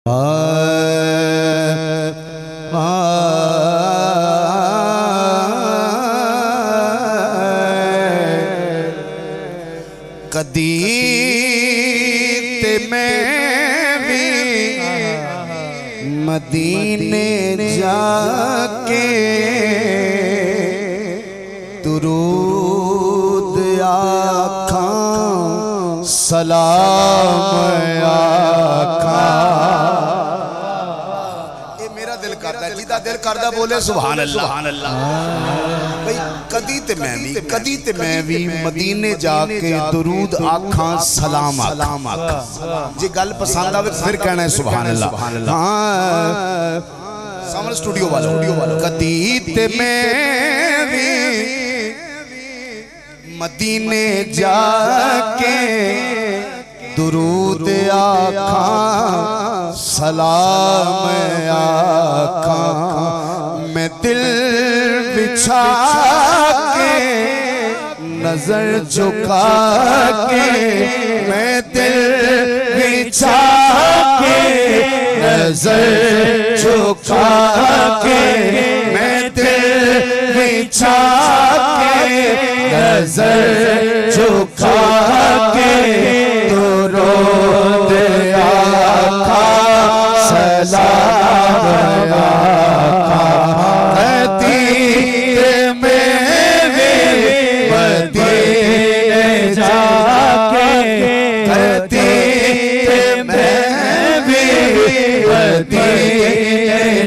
कदी ते मैं भी मदीने जाके दुरूद आखां सलाम आखां। ये मेरा दिल करदा, जिदा दिल करदा बोले सुभान अल्लाह। भाई कदी ते मैं भी मदीने जाके दुरूद आखां सलाम आखां। जे गल पसंद आवे फिर कहना है सुभान अल्लाह। हाँ सामने स्टूडियो वाला कदी ते मैं भी मदीने जाके दुरूद आखां सलाम आखां। मैं दिल बिछा के नजर झुका के, मैं दिल बिछा के नजर झुका के, मैं दिल बिछा के नजर झुका के दुरूद आखां सलाम आखां।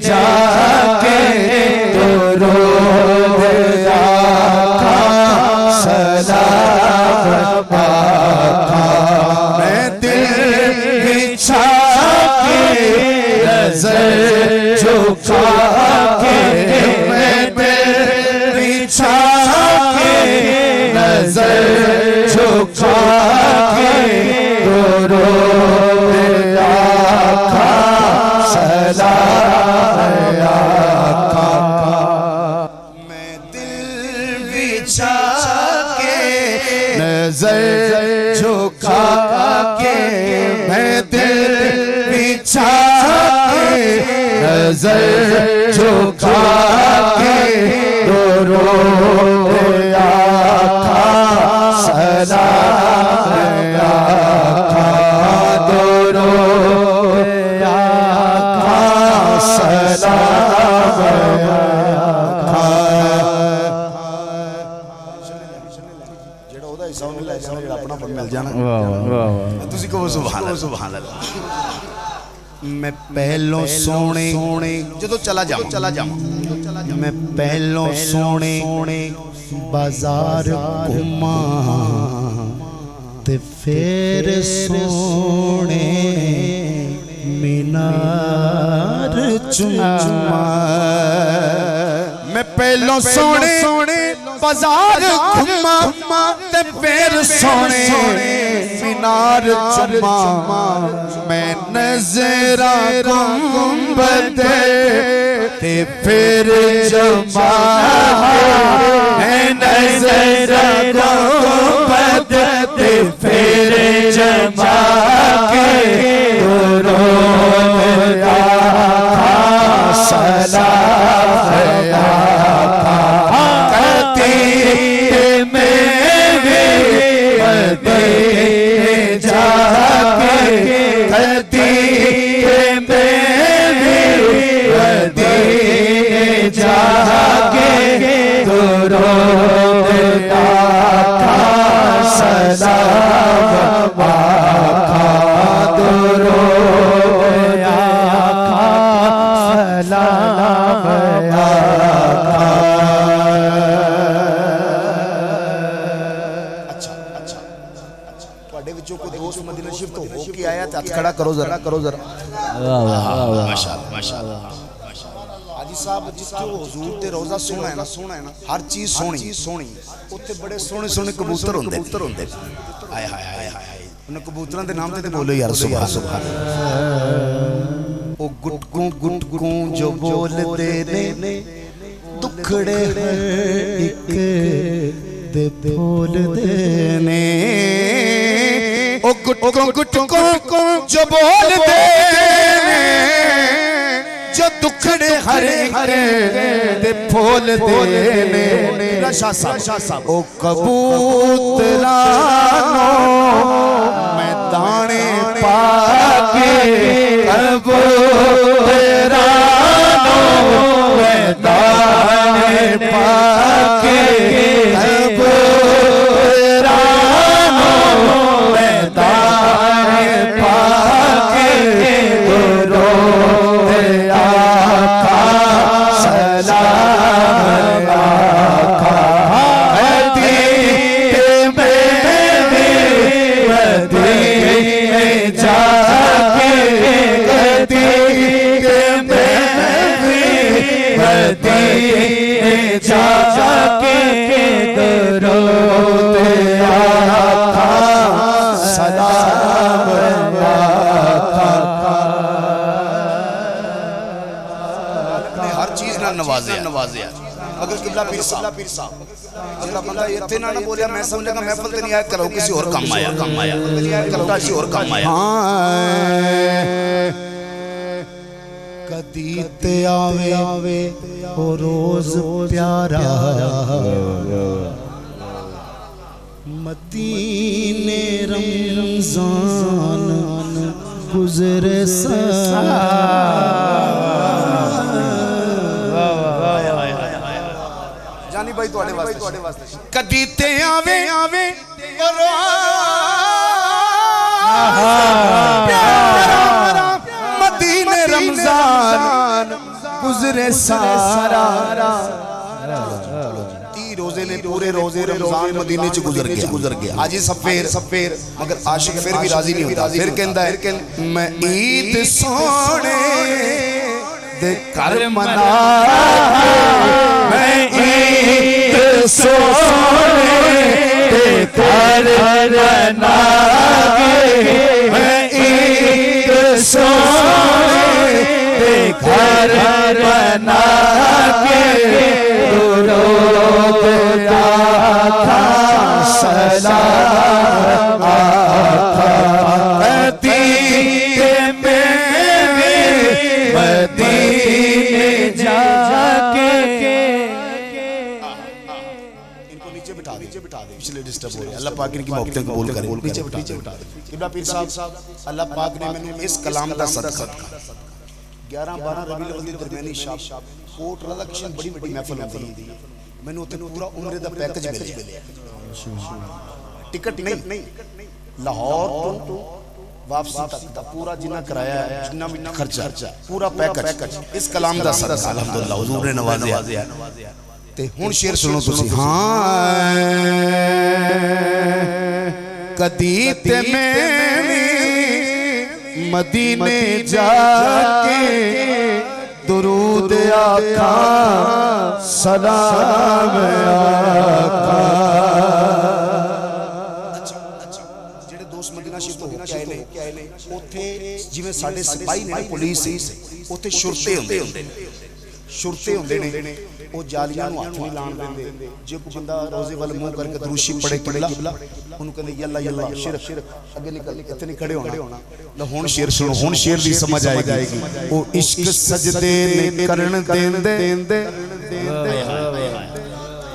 जाके दुरूद आखां सलाम आखां। मैं दिल बिछा के नजर झुका के, मैं दिल बिछा के नजर झुका के दुरूद आखां सलाम आखां। मैं दिल बिछा के नजर झुका के, मैं दिल बिछा के नजर झुका के दुरूद आखां सलाम आखां। दुरूद आखां सलाम जेड़ा ओदा हिस्सा नहीं ले जाना, जेड़ा अपना मिल जाना। तुसी कहो सुभान अल्लाह। मैं पहलों सोने जदों चला जावां, मैं पहलों सोने बाजार घुमा ते फिर सोने मीनार चुमा। मैं पहलों सोने बाजार घुमा ते फिर सोने मीनार चुमा। मैं नजरा गुंबद ते फिर जमा, मैं नजरा गुंबद ते फिर जमा के दुरूद आखां सलाम आखां। कदी मैं भी मदीने जाके, कदी मैं भी मदीने जाके दुरूद आखां सलाम आखां। दुरूद आखां सलाम आखां। ਤੁਹਾਡੇ ਵਿੱਚੋਂ ਕੋਈ ਦੋਸਤ ਮਦੀਨਾ ਸ਼ਿਫਟ ਹੋ ਕੇ ਆਇਆ ਤੇ ਹੱਥ ਖੜਾ ਕਰੋ ਜ਼ਰਾ। ਮਾਸ਼ਾਅੱਲਾ ਮਾਸ਼ਾਅੱਲਾ। हाजी साहब जिसके हुजूर ते रोज़ा सोना है ना, हर चीज सोहनी। उत्थे बड़े सोहने कबूतर होंदे। हाय हाय हाय हाय, उन्हें कबूतरां दे नाम ते बोलो यार सुभान। ओ गुटकू जो बोलदे ने दुखड़े एक दे बोलदे ने। ओ गुटकू जो बोलदे ने हर दे फूल देने शाह साहब ओ कबूतरानो मैं दाने पाके कबूतरानो मैं दाने पाके कबूतरानो मैं दाने पाके रोते आका सलाम आका जाके दरोते आका सलाम आका हर चीज ना नवाजे अगर किबला पीर साहब अगला बंदा इतने ना बोलिया मैं समझेगा महफिल ते नहीं आया करो किसी और काम आया किसी और काम आया कदी ते आवे ओ रोज प्यारा मदीने रमजान गुजरे जानी भाई तुहाडे वास्ते कदी ते आवे ओ मदीने रमजान गुजरे सारा रोजे ने पूरे रोजे रमजान मदीने च गुजर गया आज ही सफेर मगर आशिक फिर भी राजी नहीं होता फिर कहंदा है मैं ईद सोने दे कर मना मैं ईद सोने दे कर मना मैं ईद सोने दे कर मना के सलाम आका मदीने जाके इनको नीचे बिठा दे पिछले डिस्टर्ब हो रहे अल्लाह पाक इनकी मोहब्बतें कबूल करे नीचे बिठा किबला पीर साहब अल्लाह पाक ने मैंने इस कलाम का सदका 11-12 रबीउल अव्वल दी दरमियानी शाम कोट राधा कृष्ण बड़ी महफिल होती है मैंने उत्थे पूरा उम्रे दा पैकेज मिले टिकट नहीं लाहौर तो वापसी तक दा पूरा जिन्ना कराया जिन्ना भी खर्चा पूरा पैकेज इस कलाम दा सदका अल्हम्दुलिल्लाह हुजूर ने नवाज़िया ते हुन शेर सुनो तुसी हां कदी ते मैं मदीने जाके दुरूद आका सलाम आका जेड़े दोस्त मदीना शिफ्ट हो के आए ने ओथे जिवें साडे सिपाही ने पुलिस ओथे शुरते हुंदे ने ओ जालियां नु हाथ नहीं लाण देंदे जे कोई बंदा रोजे वाल मुंह करके दरूशी पढ़े किबला उन्होंने कहंदे यल्ला यल्ला शिरक अगे निकल इत्थे नहीं खड़े होना लो हुन शेर सुनो हुन शेर दी समझ आएगी ओ इश्क सजदे ने करन देंदे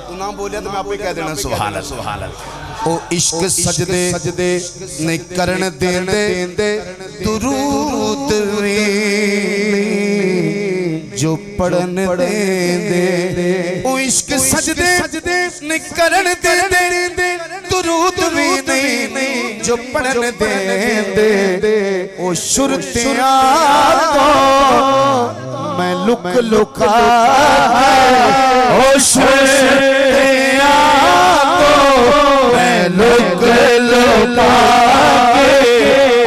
तू ना बोलिया तो मैं आपे कह देना सुभान अल्लाह ओ इश्क सजदे ने करन देंदे दुरूद वे जो पढ़न देंदे ओ इश्क सजदे ने करन देंदे दुरूद भी नहीं जो पढ़न देंदे ओ शुरतियां तो मैं लुका ओ शुरतियां तो मैं लुका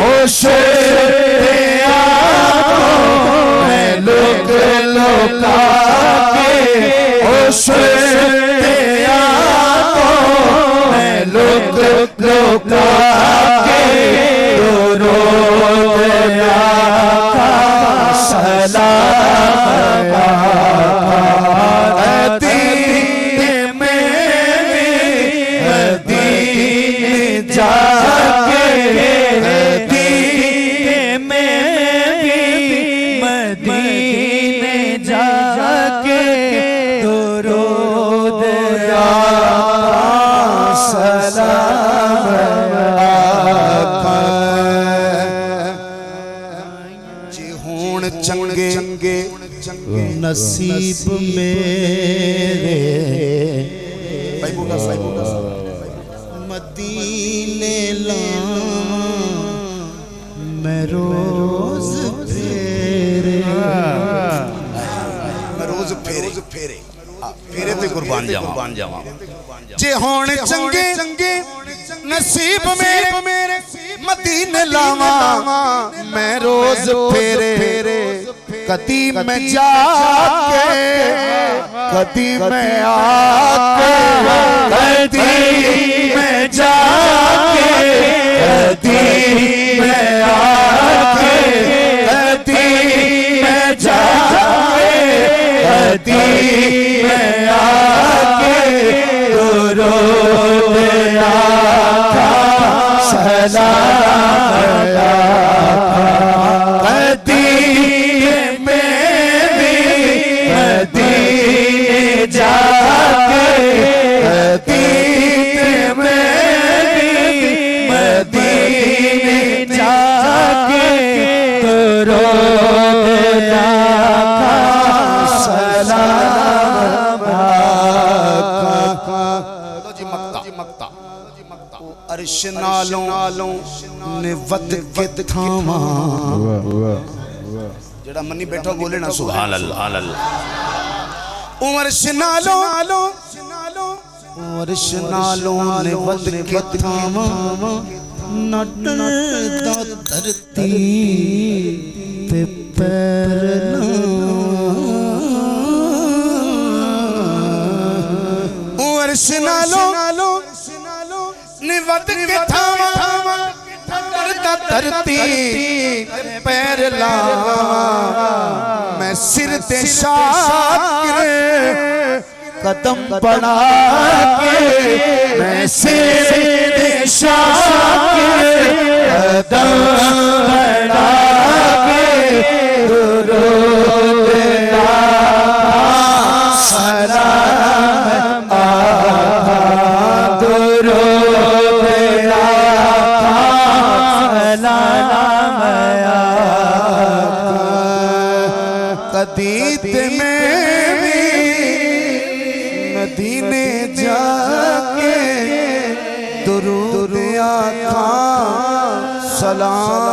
ओ शुरतियां लुका के ओ शुरतियां को मैं लुका के रोते आका सलाम आका मदीने जाके मदीने जा होण चंगे नसीब मेरे भाई बूटा मदीने लावां मैं रोज फेरे फेरे ते कुर्बान जावां जे होण चंगे नसीब मेरे मदीने लावां मैं रोज फेरे कदी मैं जाके कदी मैं आके कदी मैं जाके कदी मैं आके कदी मैं जाके कदी मैं आके दुरूद आका सलाम कदी जाके मदीने जाके दुरूद आका सलाम आका। लो जी मक्ता अर्श नालों निवत के थावां जेड़ा मनी बैठो बोले ना सुभान अल्लाह उमर शनालों ने वद के थावां नटदा धरती पे पैर उमर शनालों ने वद के थावां नटदा धरती पैर लावां मैं सिर ते शाकिर कदम बढ़ा के मैं सिर ते शाकिर कदम बढ़ा के दुरूद सलाम आका दुरूद सलाम कदीत में भी मदीने जाके दुरूद आका सलाम